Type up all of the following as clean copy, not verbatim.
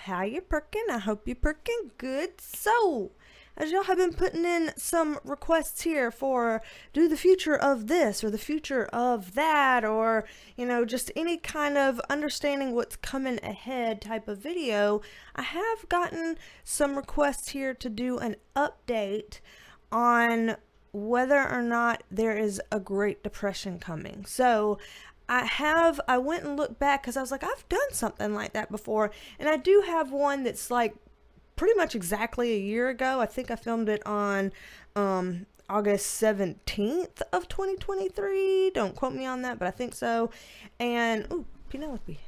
how you perking? I hope you perking good. So, as y'all have been putting in some requests here for do the future of this or the future of that, or, just any kind of understanding what's coming ahead type of video, I have gotten some requests here to do an update on whether or not there is a Great Depression coming. So I went and looked back because I was like, I've done something like that before. And I do have one that's like pretty much exactly a year ago. I think I filmed it on August 17th of 2023. Don't quote me on that, but I think so. And, ooh, Penelope,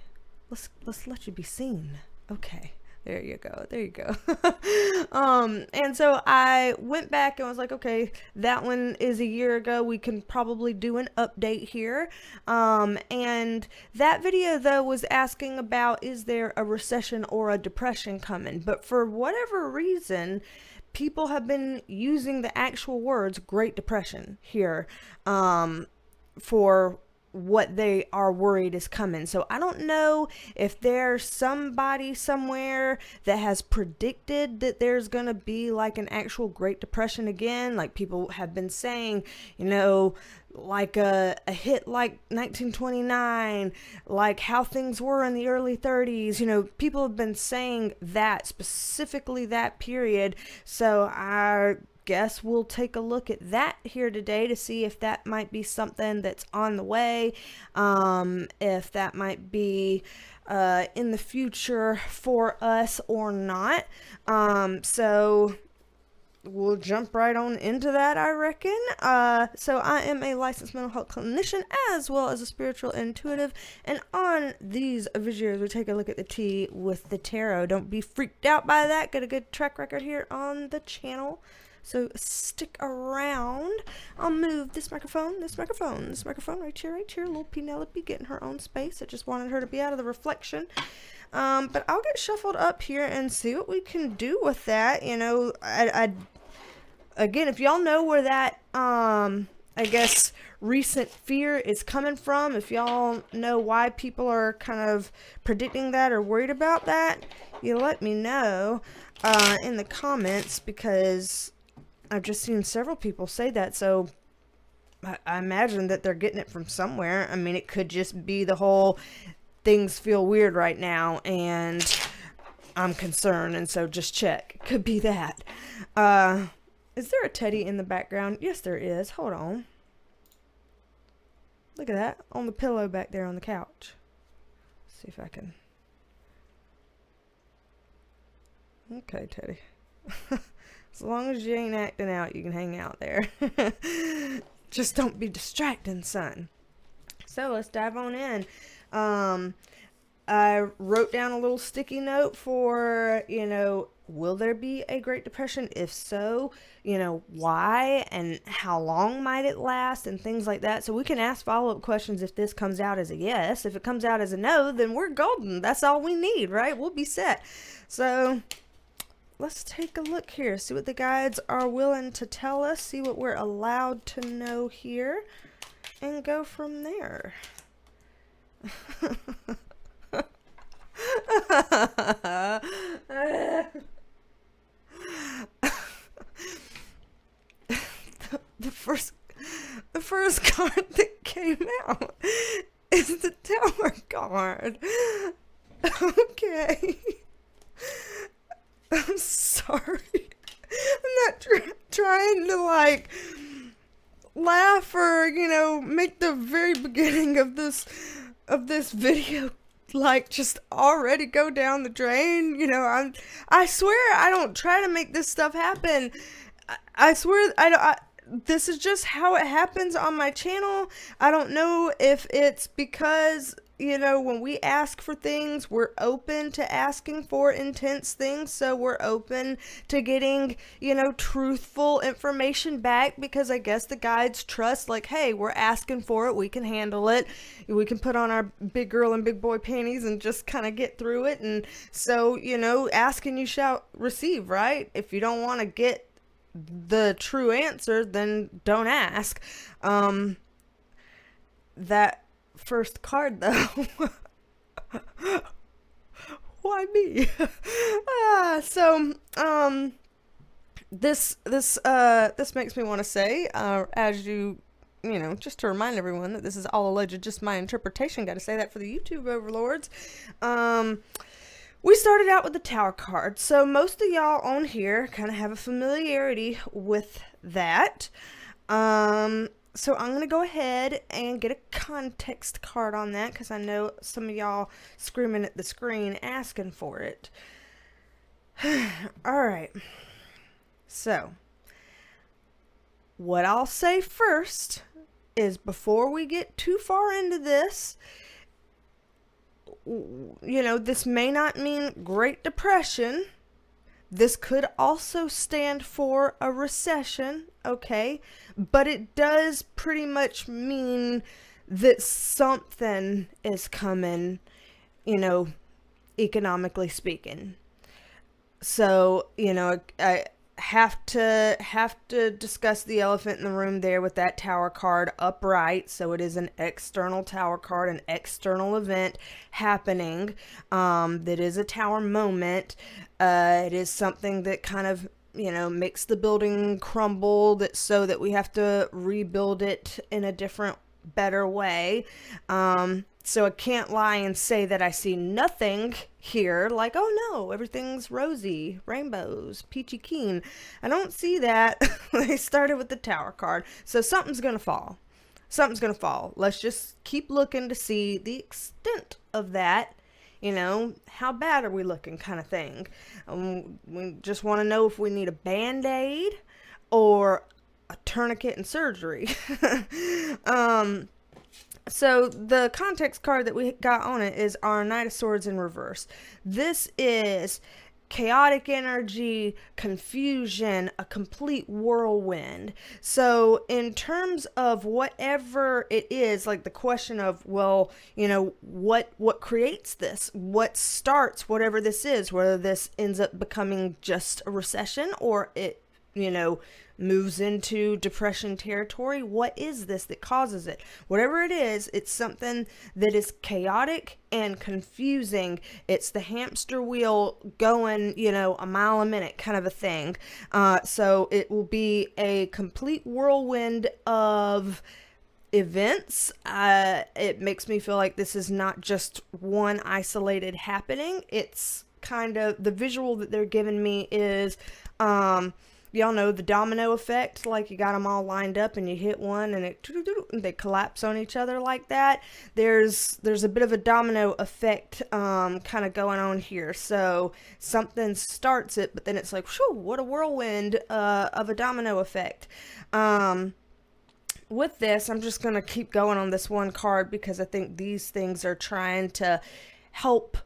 let's let you be seen. Okay. There you go. There you go. And so I went back and was like, okay, that one is a year ago. We can probably do an update here. And that video though was asking about, is there a recession or a depression coming? But for whatever reason, people have been using the actual words Great Depression here, for what they are worried is coming. So I don't know if there's somebody somewhere that has predicted that there's gonna be like an actual Great Depression again, like people have been saying, like a hit like 1929, like how things were in the early 30s. People have been saying that, specifically that period. So I guess we'll take a look at that here today to see if that might be something that's on the way, if that might be in the future for us or not. So we'll jump right on into that, I reckon. So I am a licensed mental health clinician as well as a spiritual intuitive, and on these videos we take a look at the tea with the tarot. Don't be freaked out by that. Got a good track record here on the channel, so stick around. I'll move this microphone right here. Little Penelope getting her own space. I just wanted her to be out of the reflection. But I'll get shuffled up here and see what we can do with that. Again, if y'all know where that, I guess, recent fear is coming from, if y'all know why people are kind of predicting that or worried about that, you let me know in the comments, because I've just seen several people say that. So I imagine that they're getting it from somewhere. I mean, it could just be the whole things feel weird right now and I'm concerned, and so just check. Could be that. Is there a teddy in the background? Yes, there is. Hold on. Look at that on the pillow back there on the couch. Let's see if I can. Okay, Teddy. As long as you ain't acting out, you can hang out there. Just don't be distracting, son. So let's dive on in. I wrote down a little sticky note for, will there be a Great Depression? If so, why and how long might it last and things like that. So we can ask follow-up questions if this comes out as a yes. If it comes out as a no, then we're golden. That's all we need, right? We'll be set. So let's take a look here, see what the guides are willing to tell us, see what we're allowed to know here, and go from there. The first card that came out is the Tower card. Okay. I'm sorry. I'm not trying to laugh or make the very beginning of this video just already go down the drain. I swear I don't try to make this stuff happen. I swear this is just how it happens on my channel. I don't know if it's because when we ask for things, we're open to asking for intense things. So we're open to getting, truthful information back, because I guess the guides trust, hey, we're asking for it. We can handle it. We can put on our big girl and big boy panties and just kind of get through it. And so, ask and you shall receive, right? If you don't want to get the true answer, then don't ask. That first card though. Why me? This makes me want to say, as just to remind everyone that this is all alleged, just my interpretation. Got to say that for the YouTube overlords. We started out with the Tower card, so most of y'all on here kind of have a familiarity with that. So I'm going to go ahead and get a context card on that, because I know some of y'all screaming at the screen asking for it. Alright. So, what I'll say first is, before we get too far into this, this may not mean Great Depression. This could also stand for a recession, okay? But it does pretty much mean that something is coming, economically speaking. So, I have to discuss the elephant in the room there with that Tower card upright. So it is an external Tower card, an external event happening, that is a Tower moment. It is something that kind of, makes the building crumble, so that we have to rebuild it in a different, better way. So I can't lie and say that I see nothing here, like, oh no, everything's rosy, rainbows, peachy keen. I don't see that. They started with the Tower card, so something's gonna fall. Something's gonna fall. Let's just keep looking to see the extent of that. How bad are we looking, kind of thing. We just want to know if we need a Band-Aid or a tourniquet and surgery. So the context card that we got on it is our Knight of Swords in reverse. This is chaotic energy, confusion, a complete whirlwind. So in terms of whatever it is, like the question of, well, what creates this? What starts whatever this is? Whether this ends up becoming just a recession, or it, moves into depression territory. What is this that causes it? Whatever it is, it's something that is chaotic and confusing. It's the hamster wheel going, a mile a minute kind of a thing. So it will be a complete whirlwind of events. It makes me feel like this is not just one isolated happening. It's kind of, the visual that they're giving me is, y'all know the domino effect, like you got them all lined up and you hit one and they collapse on each other like that. There's a bit of a domino effect kind of going on here. So something starts it, but then it's like, whew, what a whirlwind of a domino effect. With this, I'm just going to keep going on this one card, because I think these things are trying to help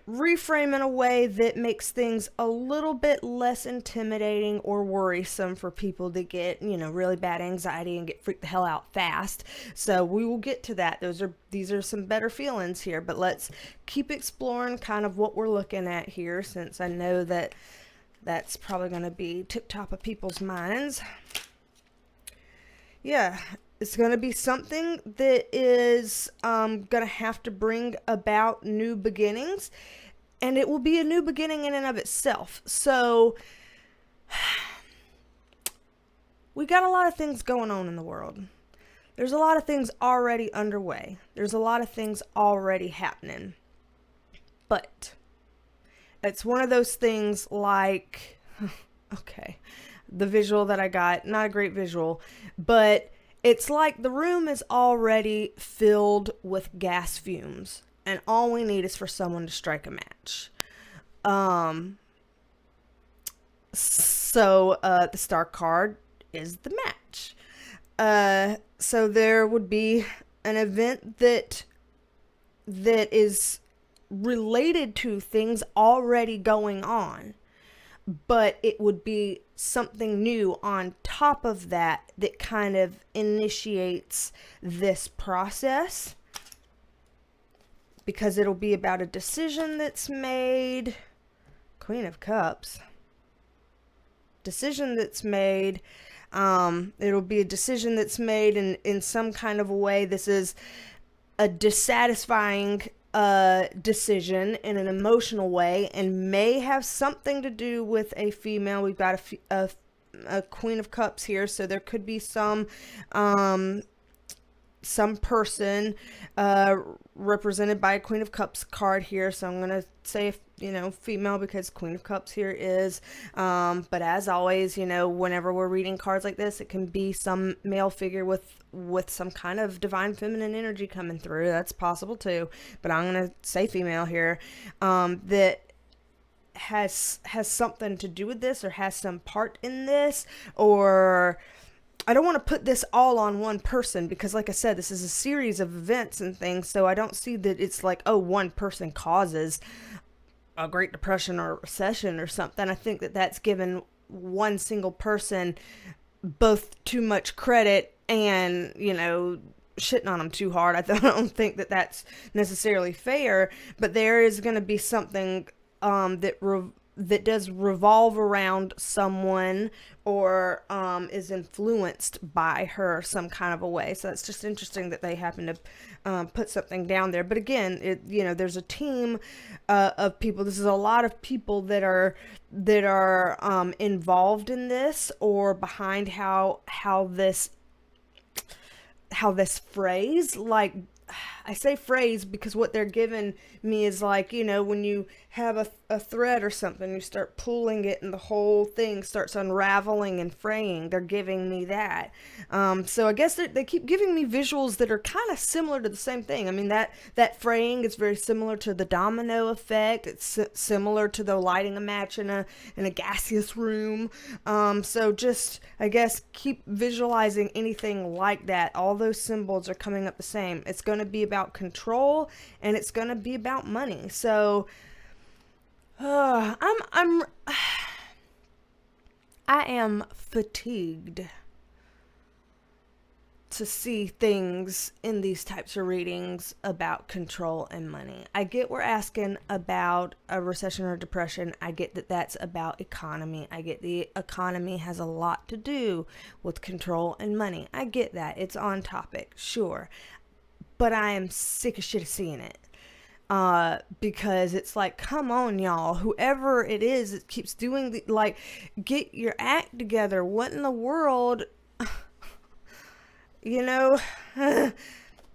reframe in a way that makes things a little bit less intimidating or worrisome for people that get, really bad anxiety and get freaked the hell out fast. So we will get to that. These are some better feelings here, but let's keep exploring kind of what we're looking at here, since I know that that's probably going to be tip top of people's minds. Yeah. It's going to be something that is going to have to bring about new beginnings, and it will be a new beginning in and of itself. So we got a lot of things going on in the world. There's a lot of things already underway. There's a lot of things already happening. But it's one of those things like, okay, the visual that I got, not a great visual, but it's like the room is already filled with gas fumes, and all we need is for someone to strike a match. So the star card is the match. So there would be an event that is related to things already going on, but it would be something new on top of that that kind of initiates this process, because it'll be about a decision that's made. Queen of Cups. Decision that's made. It'll be a decision that's made in some kind of a way. This is a dissatisfying decision in an emotional way, and may have something to do with a female. We've got a Queen of Cups here, so there could be some person represented by a Queen of Cups card here. So I'm gonna say, female, because Queen of Cups here is, but as always, whenever we're reading cards like this, it can be some male figure with some kind of divine feminine energy coming through. That's possible too, but I'm gonna say female here, that has something to do with this, or has some part in this, or I don't want to put this all on one person, because like I said, this is a series of events and things, so I don't see that it's like, oh, one person causes a Great Depression or a recession or something. I think that that's given one single person both too much credit and, shitting on them too hard. I don't think that that's necessarily fair, but there is going to be something that does revolve around someone, or is influenced by her some kind of a way. So it's just interesting that they happen to put something down there. But again, there's a team of people. This is a lot of people that are involved in this, or behind how this phrase, like, I say phrase because what they're giving me is like, when you have a thread or something, you start pulling it and the whole thing starts unraveling and fraying. They're giving me that. So I guess they keep giving me visuals that are kind of similar to the same thing. I mean, that fraying is very similar to the domino effect. It's similar to the lighting a match in a gaseous room. So just, I guess, keep visualizing anything like that. All those symbols are coming up the same. It's going to be about control, and it's going to be about money. So I am fatigued to see things in these types of readings about control and money. I get we're asking about a recession or depression. I get that that's about economy. I get the economy has a lot to do with control and money. I get that. It's on topic, sure. But I am sick as shit of seeing it. Because it's like, come on, y'all. Whoever it is that keeps doing get your act together. What in the world?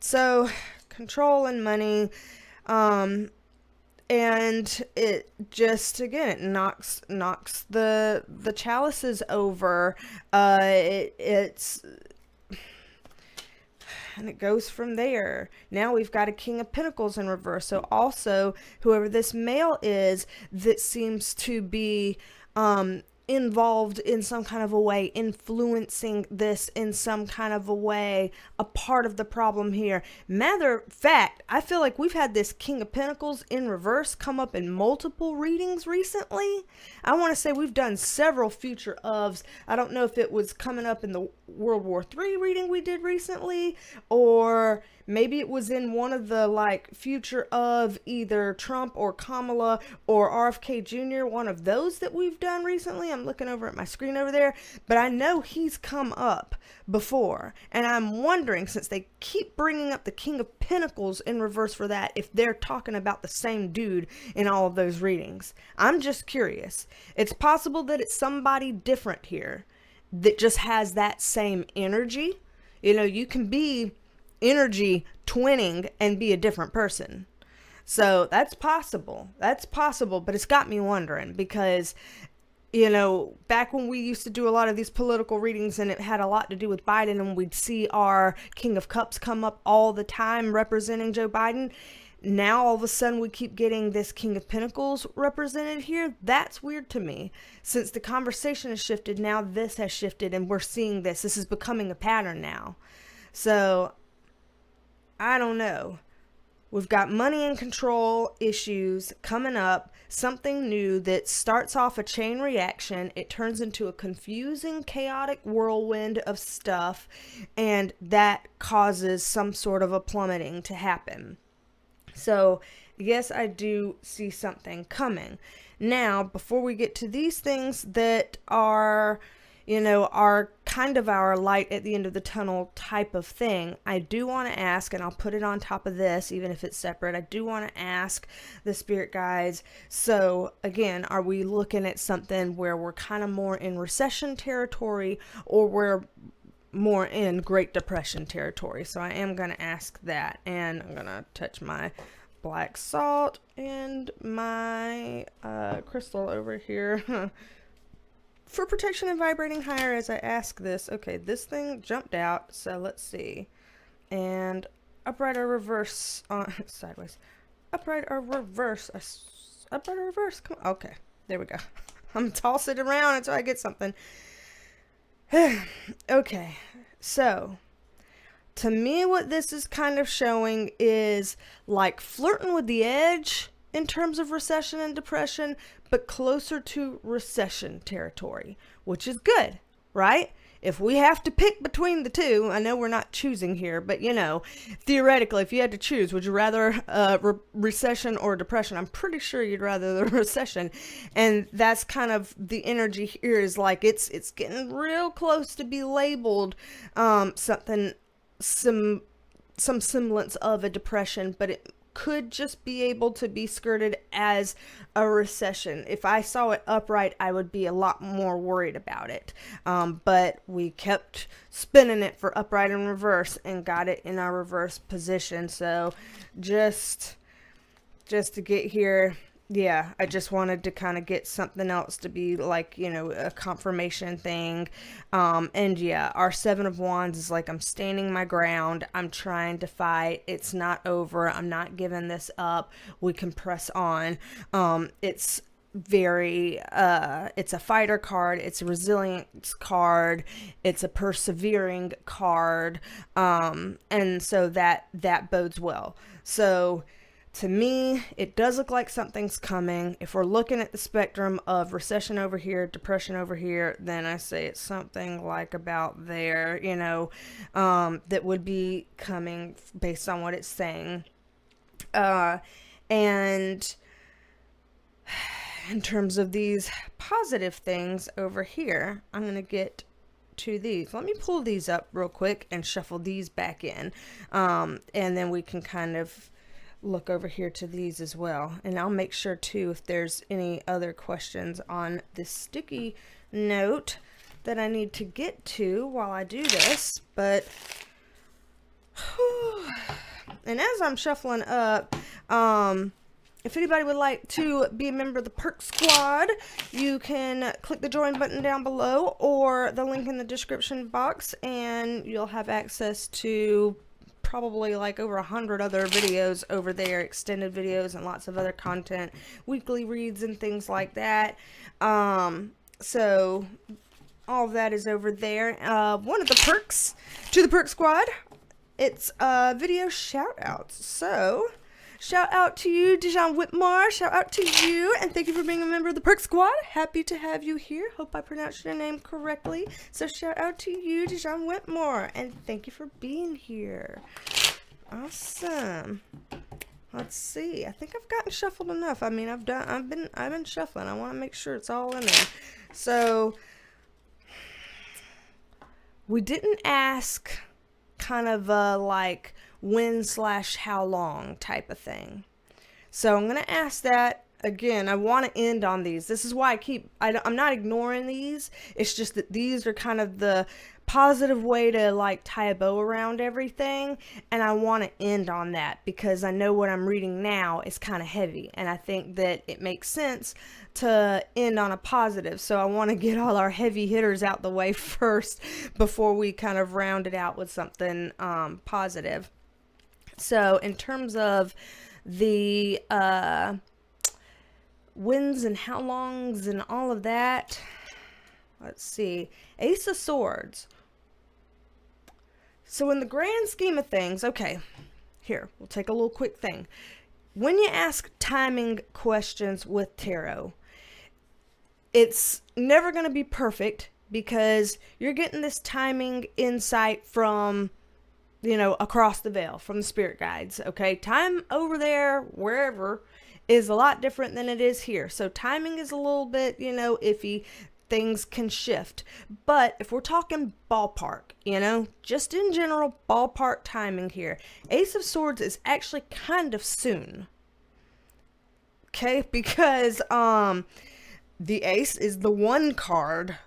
So control and money. And it just, again, it knocks the chalices over. It's and it goes from there. Now we've got a King of Pentacles in reverse. So also, whoever this male is that seems to be involved in some kind of a way, influencing this in some kind of a way, a part of the problem here. Matter of fact, I feel like we've had this King of Pentacles in reverse come up in multiple readings recently. I want to say we've done several future ofs. I don't know if it was coming up in the World War III reading we did recently, or maybe it was in one of the future of either Trump or Kamala or RFK Jr., one of those that we've done recently. I'm looking over at my screen over there, but I know he's come up before, and I'm wondering, since they keep bringing up the King of Pentacles in reverse for that, if they're talking about the same dude in all of those readings. I'm just curious. It's possible that it's somebody different here that just has that same energy. You can be energy twinning and be a different person. So that's possible. But it's got me wondering, because back when we used to do a lot of these political readings and it had a lot to do with Biden, and we'd see our King of Cups come up all the time representing Joe Biden. Now all of a sudden we keep getting this King of Pentacles represented here. That's weird to me. Since the conversation has shifted, now this has shifted, and we're seeing this. This is becoming a pattern now. So I don't know. We've got money and control issues coming up. Something new that starts off a chain reaction. It turns into a confusing, chaotic whirlwind of stuff, and that causes some sort of a plummeting to happen. So, yes, I do see something coming. Now, before we get to these things that are kind of our light at the end of the tunnel type of thing, I do want to ask, and I'll put it on top of this, even if it's separate, I do want to ask the spirit guides, so again, are we looking at something where we're kind of more in recession territory, or we're more in Great Depression territory? So I am going to ask that, and I'm going to touch my black salt and my crystal over here for protection and vibrating higher as I ask this. Okay, this thing jumped out, so let's see. And upright or reverse on sideways. Upright or reverse. Upright or reverse. Come on. Okay, there we go. I'm tossing it around until I get something. Okay, so to me, what this is kind of showing is like flirting with the edge in terms of recession and depression, but closer to recession territory, which is good, right? If we have to pick between the two, I know we're not choosing here, but you know, theoretically, if you had to choose, would you rather recession or depression? I'm pretty sure you'd rather the recession. And that's kind of the energy here, is like it's getting real close to be labeled something, some semblance of a depression, but it could just be able to be skirted as a recession. If I saw it upright, I would be a lot more worried about it. But we kept spinning it for upright and reverse and got it in our reverse position. So just to get here, yeah, I just wanted to kind of get something else to be like, you know, a confirmation thing. And yeah, our Seven of Wands is like, I'm standing my ground. I'm trying to fight. It's not over. I'm not giving this up. We can press on. It's very, it's a fighter card. It's a resilience card. It's a persevering card. And so that bodes well. So to me, it does look like something's coming. If we're looking at the spectrum of recession over here, depression over here, then I say it's something like about there, you know, that would be coming based on what it's saying. And in terms of these positive things over here, I'm going to get to these. Let me pull these up real quick and shuffle these back in. And then we can kind of look over here to these as well, and I'll make sure too if there's any other questions on this sticky note that I need to get to while I do this. But and as I'm shuffling up, if anybody would like to be a member of the Perk Squad, you can click the join button down below or the link in the description box, and you'll have access to probably like over 100 other videos over there, extended videos and lots of other content, weekly reads and things like that. So all of that is over there. One of the perks to the Perk Squad, it's video shout outs. So shout out to you, Dijon Whitmore. Shout out to you, and thank you for being a member of the Perk Squad. Happy to have you here. Hope I pronounced your name correctly. So shout out to you, Dijon Whitmore, and thank you for being here. Awesome. Let's see. I think I've gotten shuffled enough. I mean, I've been shuffling. I want to make sure it's all in there. So we didn't ask kind of like when/how long type of thing. So I'm going to ask that again. I want to end on these. This is why I'm not ignoring these. It's just that these are kind of the positive way to like tie a bow around everything. And I want to end on that because I know what I'm reading now is kind of heavy. And I think that it makes sense to end on a positive. So I want to get all our heavy hitters out the way first before we kind of round it out with something positive. So in terms of the wins and how longs and all of that, let's see. Ace of Swords. So in the grand scheme of things, okay, here, we'll take a little quick thing. When you ask timing questions with tarot, it's never going to be perfect because you're getting this timing insight from, you know, across the veil from the spirit guides. Okay, time over there, wherever, is a lot different than it is here. So timing is a little bit, you know, iffy. things can shift. But if we're talking ballpark, you know, just in general ballpark timing here, Ace of Swords is actually kind of soon. Okay, because the ace is the one card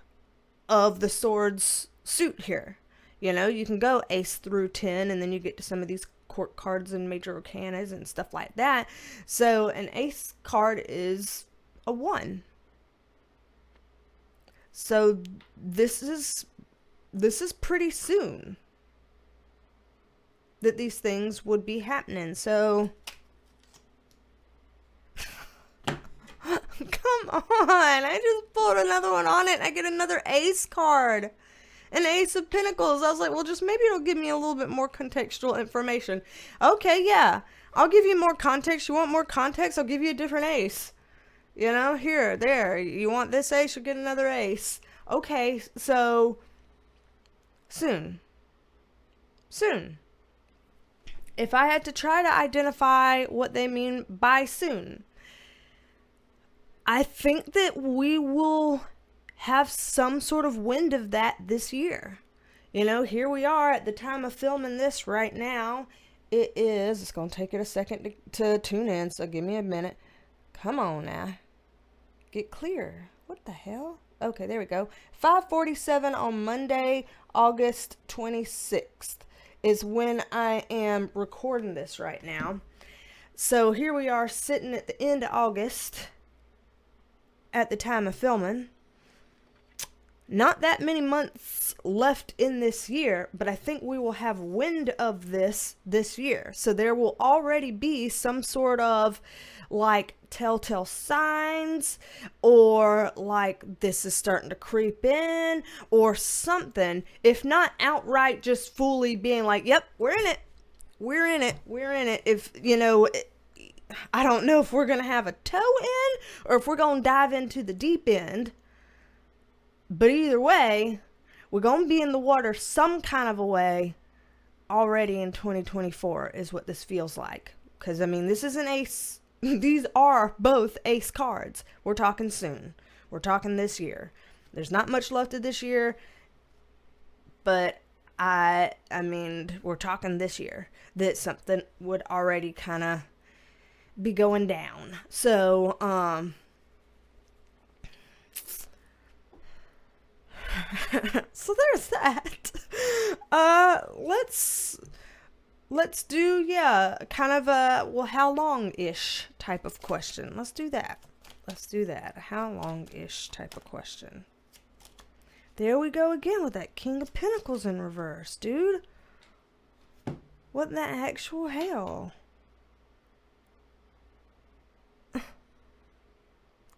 of the swords suit here. You know, you can go ace through 10 and then you get to some of these court cards and major arcanas and stuff like that. So an ace card is a 1. So this is pretty soon that these things would be happening. So come on, I just pulled another one on it. I get another ace card. An ace of pentacles. I was like, well, just maybe it'll give me a little bit more contextual information. Okay, yeah. I'll give you more context. You want more context? I'll give you a different ace. You know, here, there. You want this ace? You'll get another ace. Okay, so soon. Soon. If I had to try to identify what they mean by soon, I think that we will have some sort of wind of that this year. You know, here we are at the time of filming this right now. It's going to take it a second to tune in, so give me a minute. Come on now. Get clear. What the hell? Okay, there we go. 5:47 on Monday, August 26th is when I am recording this right now. So here we are sitting at the end of August at the time of filming. Not that many months left in this year, but I think we will have wind of this year. So there will already be some sort of like telltale signs, or like this is starting to creep in or something. If not outright just fully being like, yep, we're in it. We're in it. We're in it. If, you know, I don't know if we're going to have a toe in or if we're going to dive into the deep end. But either way, we're going to be in the water some kind of a way already in 2024 is what this feels like. Because, I mean, this is an ace. These are both ace cards. We're talking soon. We're talking this year. There's not much left of this year. But, I mean, we're talking this year. That something would already kind of be going down. So, so there's that. Let's do, yeah, kind of a, well, how long-ish type of question. Let's do that. How long-ish type of question. There we go again with that King of Pentacles in reverse, dude. What in the actual hell?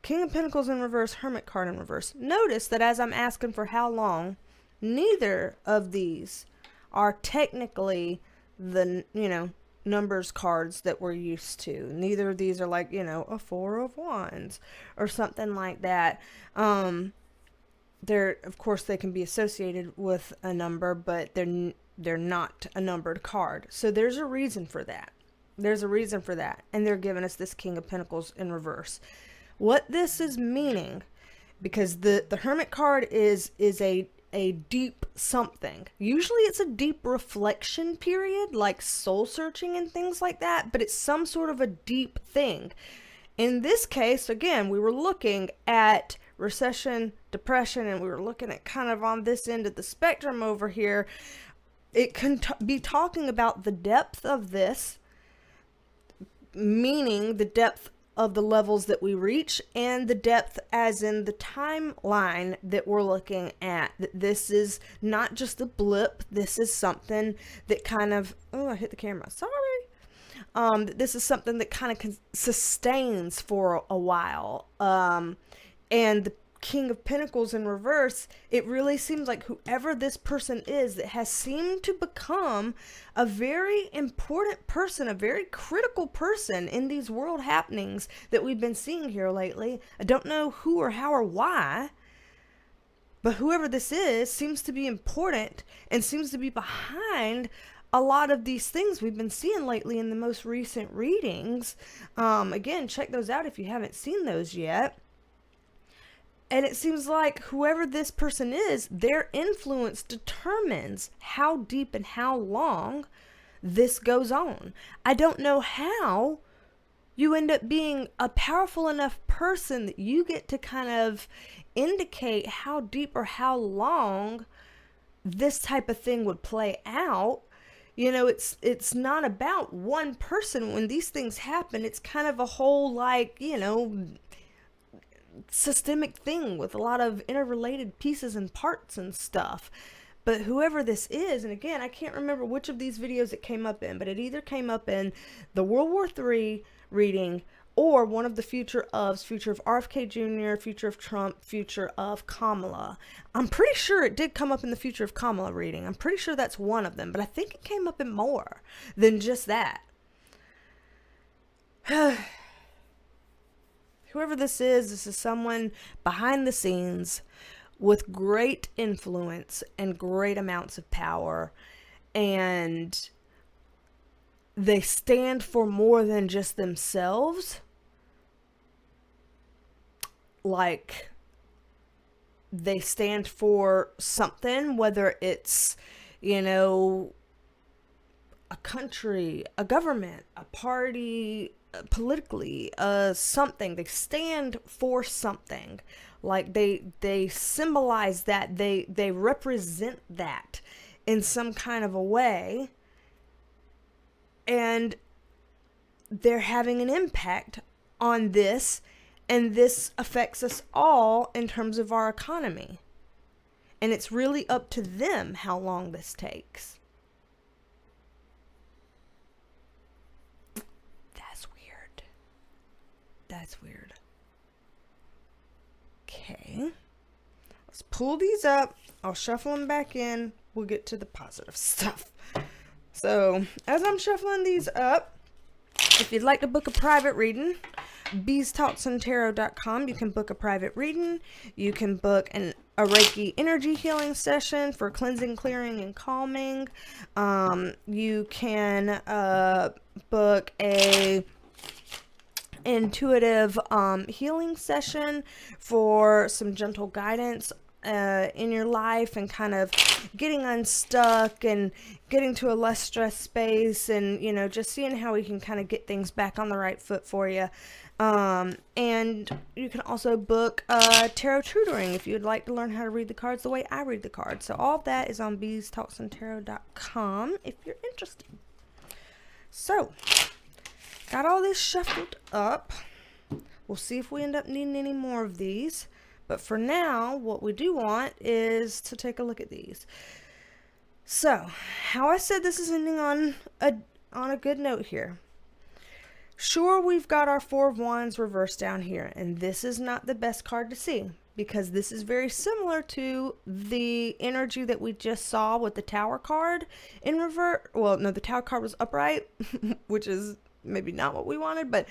King of Pentacles in reverse, Hermit card in reverse. Notice that as I'm asking for how long, neither of these are technically the, you know, numbers cards that we're used to. Neither of these are like, you know, a 4 of Wands or something like that. They're, of course, they can be associated with a number, but they're not a numbered card. So there's a reason for that. And they're giving us this King of Pentacles in reverse. What this is meaning, because the Hermit card is a deep something. Usually it's a deep reflection period, like soul searching and things like that, but it's some sort of a deep thing. In this case, again, we were looking at recession, depression, and we were looking at kind of on this end of the spectrum over here. It can be talking about the depth of this, meaning the depth of the levels that we reach, and the depth as in the timeline that we're looking at. This is not just a blip. This is something that kind of, oh, I hit the camera. Sorry. This is something that kind of sustains for a while. And the King of Pentacles in reverse, it really seems like whoever this person is that has seemed to become a very important person, a very critical person in these world happenings that we've been seeing here lately. I don't know who or how or why, but whoever this is seems to be important and seems to be behind a lot of these things we've been seeing lately in the most recent readings. Again, check those out if you haven't seen those yet. And it seems like whoever this person is, their influence determines how deep and how long this goes on. I don't know how you end up being a powerful enough person that you get to kind of indicate how deep or how long this type of thing would play out. You know, it's not about one person. When these things happen, it's kind of a whole, like, you know, systemic thing with a lot of interrelated pieces and parts and stuff. But whoever this is, and again, I can't remember which of these videos it came up in, but it either came up in the World War III reading or one of the future of RFK Jr., future of Trump, future of Kamala. I'm pretty sure it did come up in the future of Kamala reading. I'm pretty sure that's one of them, but I think it came up in more than just that. Whoever this is someone behind the scenes with great influence and great amounts of power, and they stand for more than just themselves. Like, they stand for something, whether it's, you know, a country, a government, a party, politically, something. They stand for something. Like, they symbolize that, they represent that in some kind of a way, and they're having an impact on this, and this affects us all in terms of our economy. And it's really up to them how long this takes. That's weird. Okay. Let's pull these up. I'll shuffle them back in. We'll get to the positive stuff. So, as I'm shuffling these up, if you'd like to book a private reading, BeasTalksAndTarot.com, you can book a private reading. You can book a Reiki Energy Healing Session for cleansing, clearing, and calming. You can book a intuitive healing session for some gentle guidance in your life, and kind of getting unstuck and getting to a less stressed space, and, you know, just seeing how we can kind of get things back on the right foot for you. And you can also book tarot tutoring if you'd like to learn how to read the cards the way I read the cards. So all of that is on BeasTalksAndTarot.com if you're interested. So, got all this shuffled up. We'll see if we end up needing any more of these. But for now, what we do want is to take a look at these. So, how I said this is ending on a good note here. Sure, we've got our Four of Wands reversed down here, and this is not the best card to see, because this is very similar to the energy that we just saw with the Tower card in reverse. Well, no, the Tower card was upright, which is maybe not what we wanted, but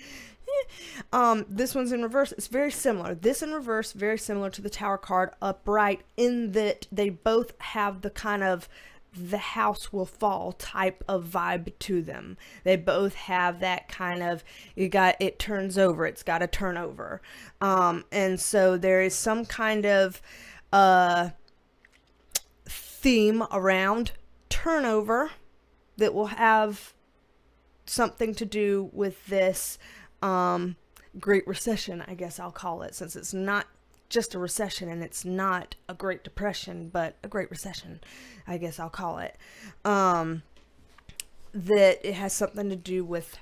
this one's in reverse. It's very similar. This in reverse, very similar to the Tower card upright, in that they both have the kind of the house will fall type of vibe to them. They both have that kind of, it turns over, it's got to turn over. And so there is some kind of theme around turnover that will have something to do with this Great Recession, I guess I'll call it, since it's not just a recession and it's not a Great Depression, but a Great Recession, I guess I'll call it. That it has something to do with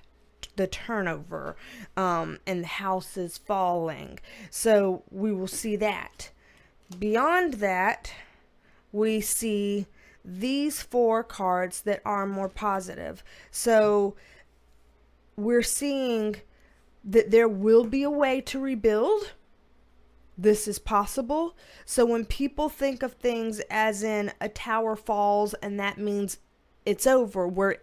the turnover and the houses falling. So we will see that. Beyond that, we see these four cards that are more positive. So we're seeing that there will be a way to rebuild. This is possible. So when people think of things as in a tower falls and that means it's over, we're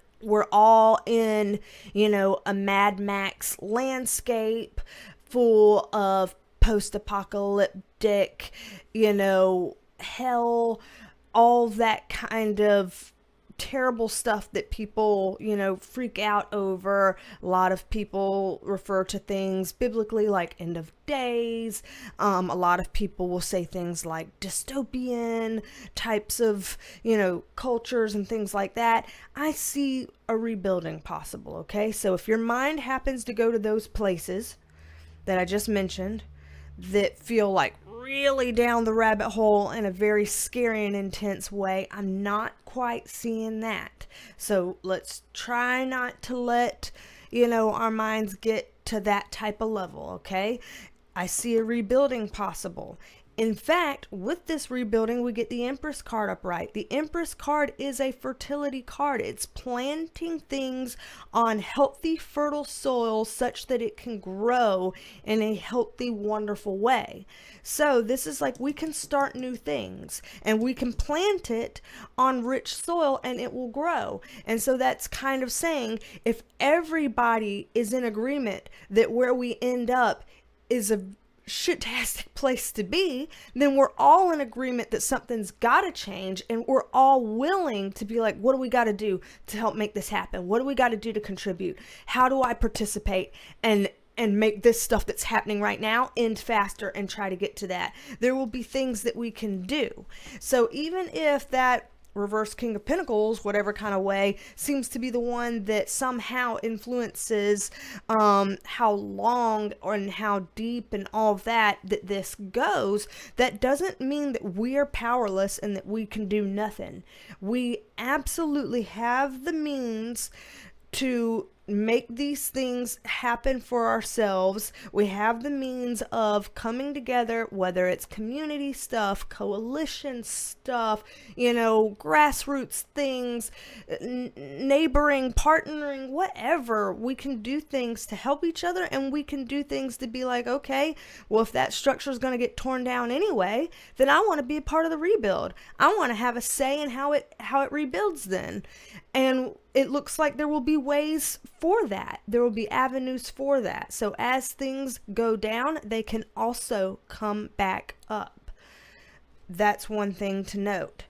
all in, you know, a Mad Max landscape full of post-apocalyptic, you know, hell, all that kind of terrible stuff that people, freak out over. A lot of people refer to things biblically like end of days. A lot of people will say things like dystopian types of, cultures and things like that. I see a rebuilding possible, okay? So if your mind happens to go to those places that I just mentioned that feel like really down the rabbit hole in a very scary and intense way, I'm not quite seeing that. So let's try not to let, our minds get to that type of level, okay? I see a rebuilding possible. In fact, with this rebuilding, we get the Empress card upright. The Empress card is a fertility card. It's planting things on healthy, fertile soil such that it can grow in a healthy, wonderful way. So this is like we can start new things and we can plant it on rich soil and it will grow. And so that's kind of saying if everybody is in agreement that where we end up is a shitastic place to be, then we're all in agreement that something's got to change, and we're all willing to be like, what do we got to do to help make this happen? What do we got to do to contribute? How do I participate and make this stuff that's happening right now end faster and try to get to that? There will be things that we can do. So even if that reverse King of Pentacles, whatever kind of way, seems to be the one that somehow influences how long and how deep and all of that this goes, that doesn't mean that we are powerless and that we can do nothing. We absolutely have the means to make these things happen for ourselves. We have the means of coming together, whether it's community stuff, coalition stuff, grassroots things, neighboring, partnering, whatever. We can do things to help each other, and we can do things to be like, okay, well, if that structure is going to get torn down anyway, then I want to be a part of the rebuild. I want to have a say in how it rebuilds then. And it looks like there will be ways for that. There will be avenues for that. So as things go down, they can also come back up. That's one thing to note.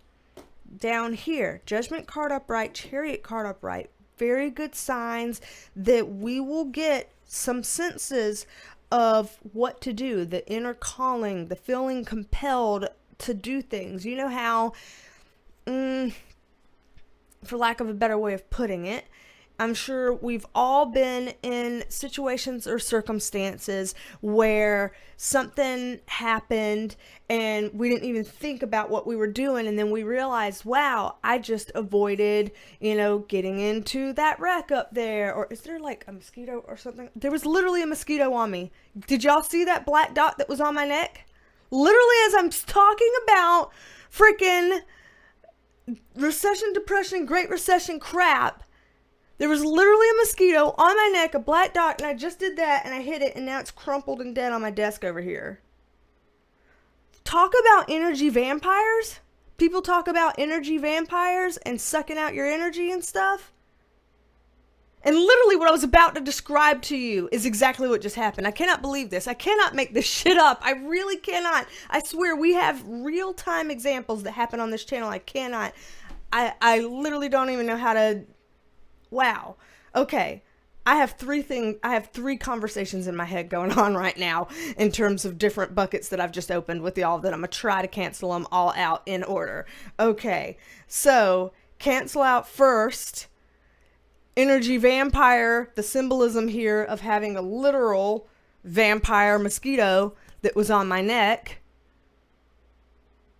Down here, Judgment card upright, Chariot card upright. Very good signs that we will get some senses of what to do. The inner calling, the feeling compelled to do things. You know how... for lack of a better way of putting it, I'm sure we've all been in situations or circumstances where something happened and we didn't even think about what we were doing, and then we realized, wow, I just avoided, getting into that wreck up there. Or is there like a mosquito or something? There was literally a mosquito on me. Did y'all see that black dot that was on my neck? Literally as I'm talking about freaking recession, depression, Great Recession crap, there was literally a mosquito on my neck, a black dot, and I just did that and I hit it, and now it's crumpled and dead on my desk over here. Talk about energy vampires. People talk about energy vampires and sucking out your energy and stuff. And literally what I was about to describe to you is exactly what just happened. I cannot believe this. I cannot make this shit up. I really cannot. I swear we have real-time examples that happen on this channel. I cannot. I literally don't even know how to... Wow. Okay. I have three conversations in my head going on right now in terms of different buckets that I've just opened with y'all that I'm going to try to cancel them all out in order. Okay. So, cancel out first... Energy vampire, the symbolism here of having a literal vampire mosquito that was on my neck.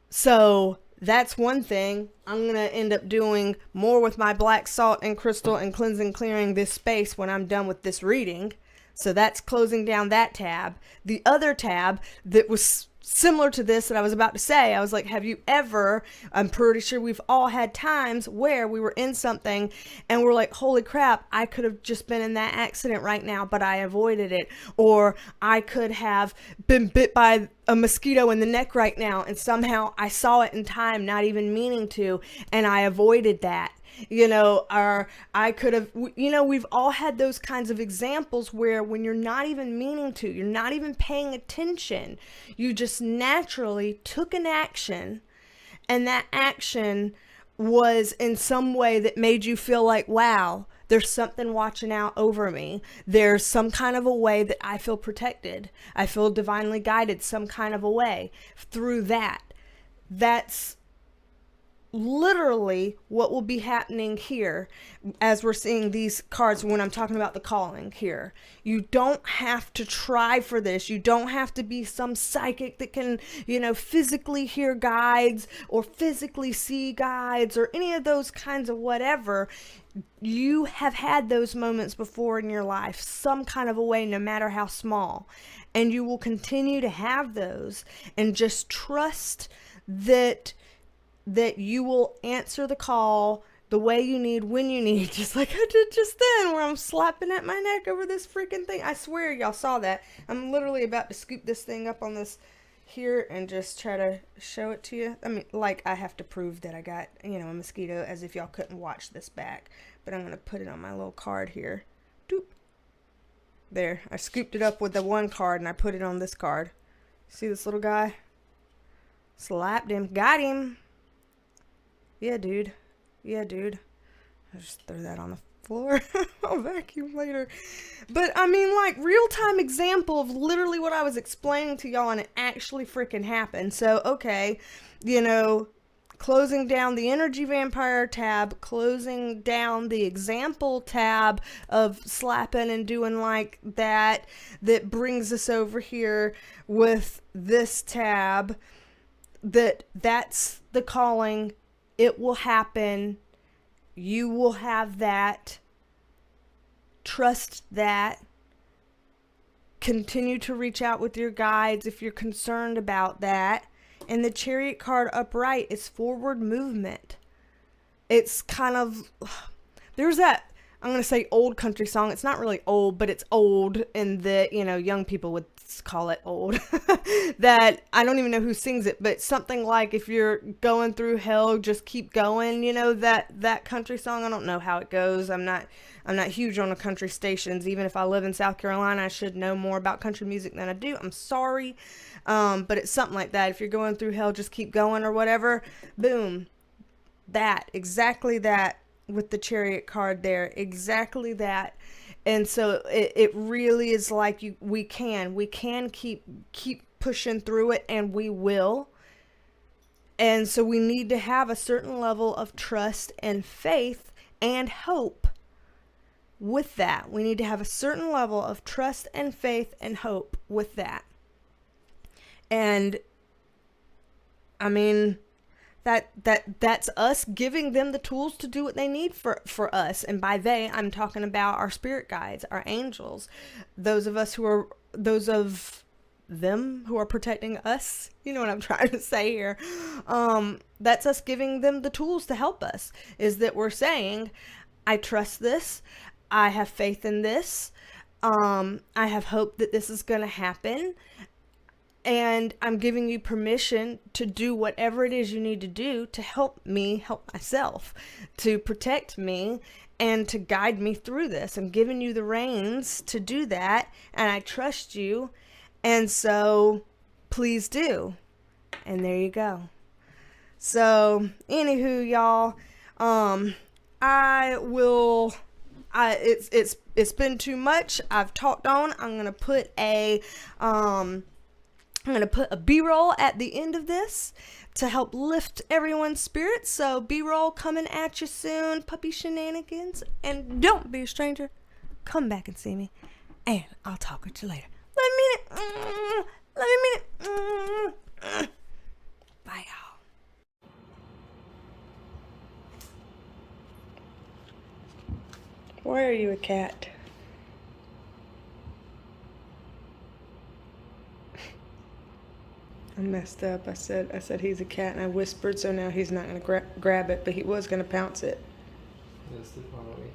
So that's one thing. I'm going to end up doing more with my black salt and crystal and cleansing, clearing this space when I'm done with this reading. So that's closing down that tab. The other tab that was similar to this that I was about to say, I was like, have you ever, I'm pretty sure we've all had times where we were in something and we're like, holy crap, I could have just been in that accident right now, but I avoided it. Or I could have been bit by a mosquito in the neck right now, and somehow I saw it in time, not even meaning to, and I avoided that. Or I could have, we've all had those kinds of examples where when you're not even meaning to, you're not even paying attention, you just naturally took an action, and that action was in some way that made you feel like, wow, there's something watching out over me. There's some kind of a way that I feel protected. I feel divinely guided some kind of a way through that. That's literally what will be happening here as we're seeing these cards when I'm talking about the calling here. You don't have to try for this. You don't have to be some psychic that can, physically hear guides or physically see guides or any of those kinds of whatever. You have had those moments before in your life, some kind of a way, no matter how small. And you will continue to have those, and just trust that you will answer the call the way you need, when you need, just like I did just then, where I'm slapping at my neck over this freaking thing. I swear y'all saw that. I'm literally about to scoop this thing up on this here and just try to show it to you. I mean, like, I have to prove that I got, a mosquito, as if y'all couldn't watch this back. But I'm going to put it on my little card here. Doop. There. I scooped it up with the one card and I put it on this card. See this little guy? Slapped him. Got him. Yeah, dude. I'll just throw that on the floor. I'll vacuum later. But, I mean, like, real-time example of literally what I was explaining to y'all, and it actually freaking happened. So, okay, closing down the Energy Vampire tab, closing down the example tab of slapping and doing like that brings us over here with this tab. That's the calling. It will happen. You will have that. Trust that. Continue to reach out with your guides if you're concerned about that. And the Chariot card upright is forward movement. It's kind of, there's that, I'm going to say old country song. It's not really old, but it's old in that, young people would call it old. That I don't even know who sings it, but something like, if you're going through hell, just keep going. That country song. I don't know how it goes. I'm not huge on the country stations. Even if I live in South Carolina, I should know more about country music than I do. I'm sorry. But it's something like that. If you're going through hell, just keep going or whatever. Boom. Exactly that with the Chariot card there. Exactly that. And so it really is like we can keep pushing through it, and we will. And so we need to have a certain level of trust and faith and hope with that. We need to have a certain level of trust and faith and hope with that. And I mean, that's us giving them the tools to do what they need for us. And by they, I'm talking about our spirit guides, our angels, those of them who are protecting us. You know what I'm trying to say here. That's us giving them the tools to help us, is that we're saying, I trust this. I have faith in this. I have hope that this is going to happen. And I'm giving you permission to do whatever it is you need to do to help me help myself, to protect me, and to guide me through this. I'm giving you the reins to do that, and I trust you, and so please do. And there you go. So, anywho, y'all, it's been too much. I've talked on. I'm gonna put a B-roll at the end of this to help lift everyone's spirits. So B-roll coming at you soon. Puppy shenanigans. And don't be a stranger. Come back and see me. And I'll talk with you later. Let me Bye, y'all. Why are you a cat? I messed up. I said he's a cat, and I whispered, so now he's not going to grab it, but he was going to pounce it. That's the quality.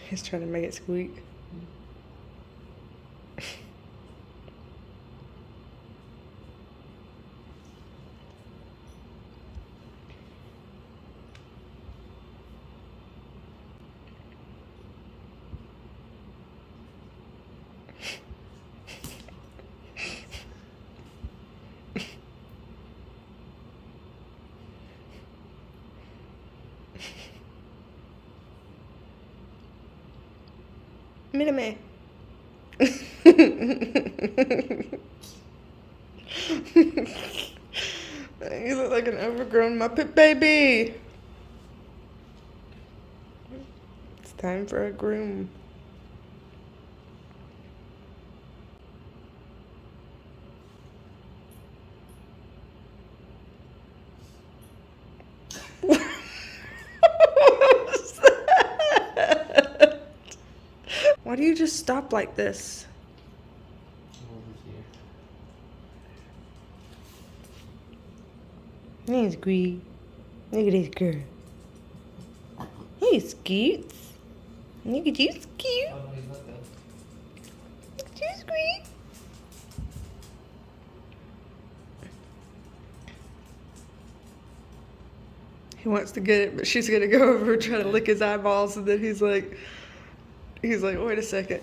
He's trying to make it squeak. Mírame. You look like an overgrown Muppet baby. It's time for a groom. What was that? Why do you just stop like this? He's great. Look at this girl. He's cute. Look at you, cute. Oh, no, he's not done. Look at you, sweet. He wants to get it, but she's gonna go over and try to lick his eyeballs, and then he's like, wait a second.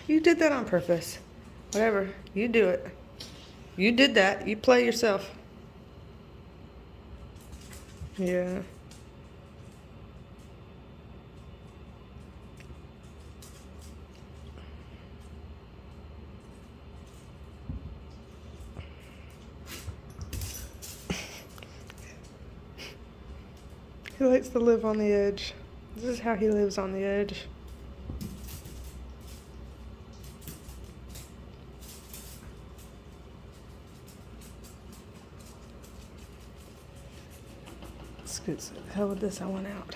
You did that on purpose. Whatever, you do it. You did that. You play yourself. Yeah. He likes to live on the edge. This is how he lives on the edge. How with this? I want out.